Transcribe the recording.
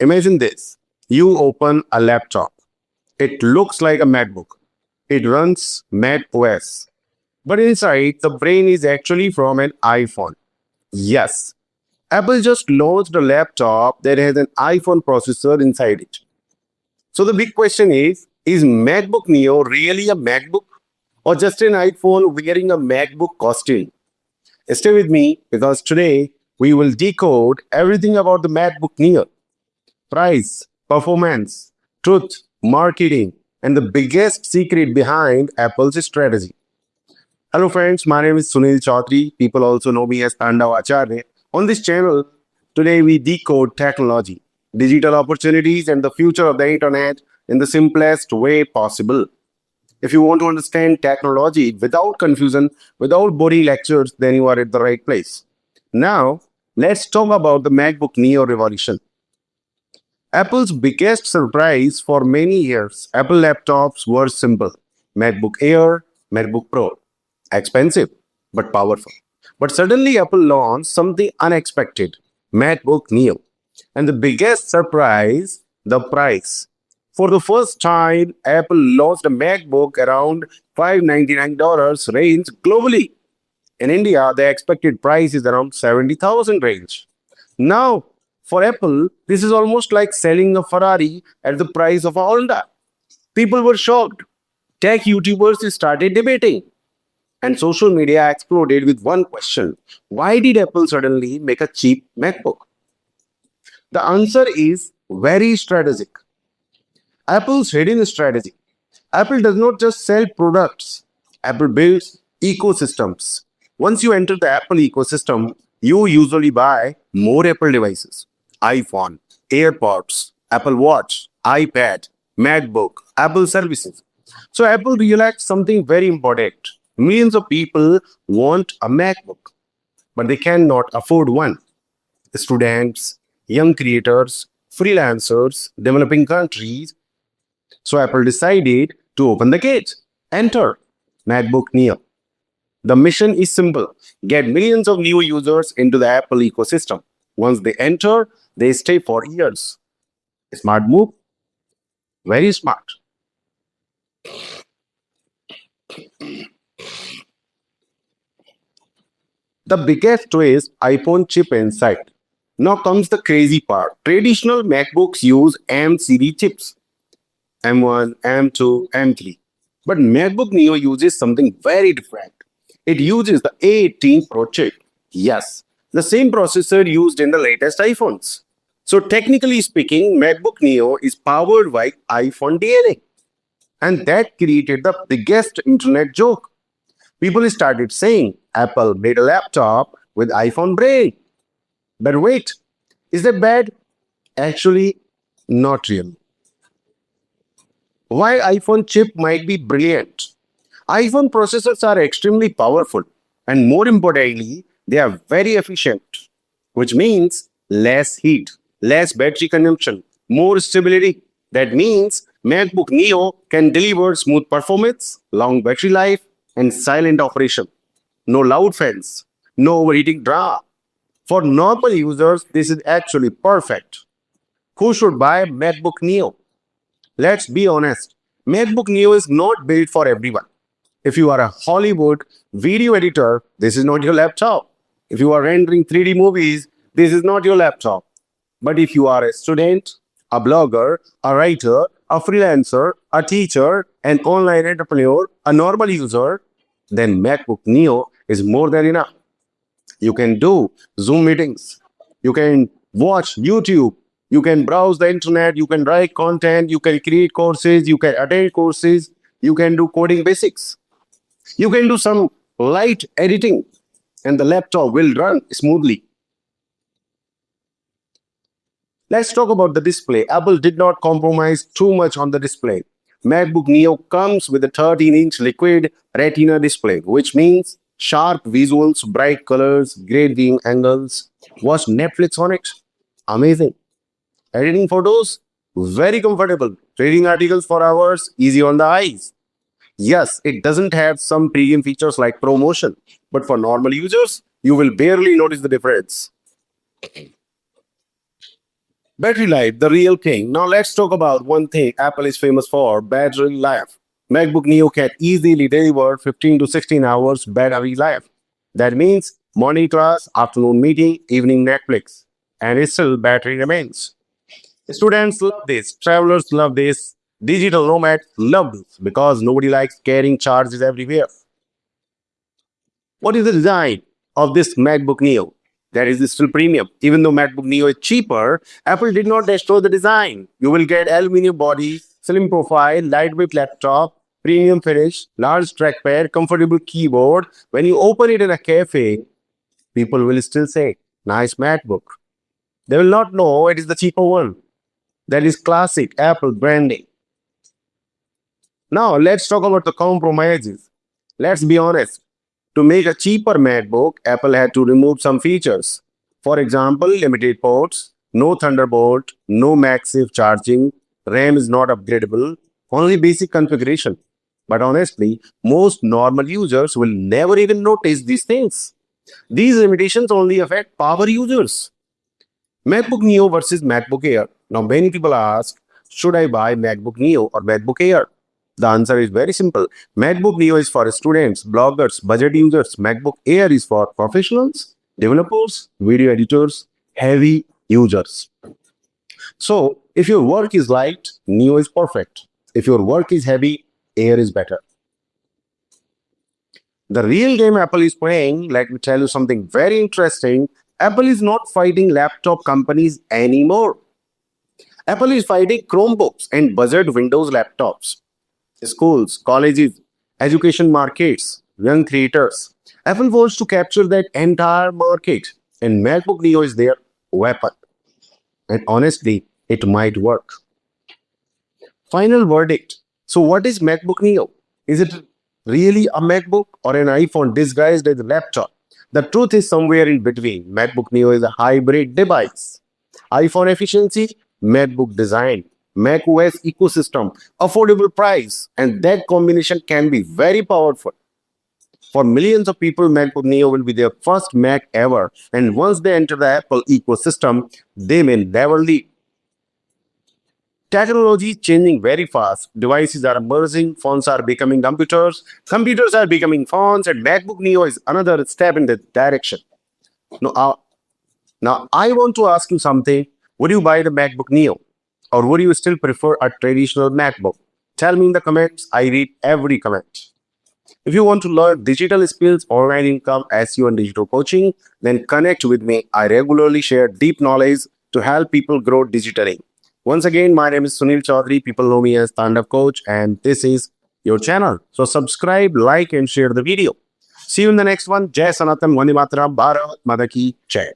Imagine this. You open a laptop. It looks like a MacBook. It runs macOS. But inside, the brain is actually from an iPhone. Yes, Apple just launched a laptop that has an iPhone processor inside it. So the big question is MacBook Neo really a MacBook or just an iPhone wearing a MacBook costume? Stay with me because today we will decode everything about the MacBook Neo: price, performance, truth, marketing, and the biggest secret behind Apple's strategy. Hello friends, my name is Sunil Chaudhary. People also know me as Tandav Acharya. On this channel, today we decode technology, digital opportunities, and the future of the internet in the simplest way possible. If you want to understand technology without confusion, without boring lectures, then you are at the right place. Now, let's talk about the MacBook Neo revolution. Apple's biggest surprise for many years, Apple laptops were simple: MacBook Air, MacBook Pro. Expensive, but powerful. But suddenly, Apple launched something unexpected: MacBook Neo. And the biggest surprise, the price. For the first time, Apple launched a MacBook around $599 range globally. In India, the expected price is around 70,000 range. Now, for Apple, this is almost like selling a Ferrari at the price of a Honda. People were shocked. Tech YouTubers started debating, and social media exploded with one question: why did Apple suddenly make a cheap MacBook? The answer is very strategic. Apple's hidden strategy. Apple does not just sell products, Apple builds ecosystems. Once you enter the Apple ecosystem, you usually buy more Apple devices: iPhone, AirPods, Apple Watch, iPad, MacBook, Apple services. So Apple realized something very important. Millions of people want a MacBook, but they cannot afford one. Students, young creators, freelancers, developing countries. So Apple decided to open the gate. Enter MacBook Neo. The mission is simple: get millions of new users into the Apple ecosystem. Once they enter, they stay for years. Smart move? Very smart. The biggest twist: iPhone chip inside. Now comes the crazy part. Traditional MacBooks use M series chips: M1, M2, M3. But MacBook Neo uses something very different. It uses the A18 Pro chip. Yes, the same processor used in the latest iPhones. So technically speaking, MacBook Neo is powered by iPhone DNA. And that created the biggest internet joke. People started saying Apple made a laptop with iPhone brain. But wait, is that bad? Actually, not really. Why iPhone chip might be brilliant? iPhone processors are extremely powerful, and more importantly, they are very efficient, which means less heat, less battery consumption, more stability. That means MacBook Neo can deliver smooth performance, long battery life, and silent operation. No loud fans, no overheating drama. For normal users, this is actually perfect. Who should buy MacBook Neo? Let's be honest. MacBook Neo is not built for everyone. If you are a Hollywood video editor, this is not your laptop. If you are rendering 3D movies, this is not your laptop. But if you are a student, a blogger, a writer, a freelancer, a teacher, an online entrepreneur, a normal user, then MacBook Neo is more than enough. You can do Zoom meetings. You can watch YouTube. You can browse the internet. You can write content. You can create courses. You can attend courses. You can do coding basics. You can do some light editing, and the laptop will run smoothly. Let's talk about the display. Apple did not compromise too much on the display. MacBook Neo comes with a 13-inch Liquid Retina display, which means sharp visuals, bright colors, great viewing angles. Watch Netflix on it. Amazing. Editing photos, very comfortable. Reading articles for hours, easy on the eyes. Yes, it doesn't have some premium features like promotion, but for normal users, you will barely notice the difference. Battery life, the real king. Now let's talk about one thing Apple is famous for, battery life. MacBook Neo can easily deliver 15 to 16 hours battery life. That means morning class, afternoon meeting, evening Netflix. And its still battery remains. Students love this, travelers love this, digital nomads love this because nobody likes carrying charges everywhere. What is the design of this MacBook Neo? That is still premium. Even though MacBook Neo is cheaper, Apple did not destroy the design. You will get aluminum body, slim profile, lightweight laptop, premium finish, large trackpad, comfortable keyboard. When you open it in a cafe, people will still say, nice MacBook. They will not know it is the cheaper one. That is classic Apple branding. Now, let's talk about the compromises. Let's be honest. To make a cheaper MacBook, Apple had to remove some features. For example, limited ports, no Thunderbolt, no MagSafe charging, RAM is not upgradable, only basic configuration. But honestly, most normal users will never even notice these things. These limitations only affect power users. MacBook Neo versus MacBook Air. Now, many people ask, should I buy MacBook Neo or MacBook Air? The answer is very simple. MacBook Neo is for students, bloggers, budget users. MacBook Air is for professionals, developers, video editors, heavy users. So, if your work is light, Neo is perfect. If your work is heavy, Air is better. The real game Apple is playing, let me tell you something very interesting. Apple is not fighting laptop companies anymore. Apple is fighting Chromebooks and budget Windows laptops. Schools, colleges, education markets, young creators. Apple wants to capture that entire market, and MacBook Neo is their weapon. And honestly, it might work. Final verdict. So, what is MacBook Neo? Is it really a MacBook or an iPhone disguised as a laptop? The truth is somewhere in between. MacBook Neo is a hybrid device. iPhone efficiency, MacBook design, macOS ecosystem, affordable price, and that combination can be very powerful. For millions of people, MacBook Neo will be their first Mac ever, and once they enter the Apple ecosystem, they may never leave. Technology is changing very fast. Devices are emerging, phones are becoming computers, computers are becoming phones, and MacBook Neo is another step in that direction. Now, I want to ask you something. Would you buy the MacBook Neo? Or would you still prefer a traditional MacBook? Tell me in the comments. I read every comment. If you want to learn digital skills, online income, SEO, and digital coaching, then connect with me. I regularly share deep knowledge to help people grow digitally. Once again, my name is Sunil Chaudhary. People know me as Stand-Up Coach, and this is your channel. So subscribe, like, and share the video. See you in the next one. Jai Sanatan, Vande Mataram, Bharat Mata Ki Jai.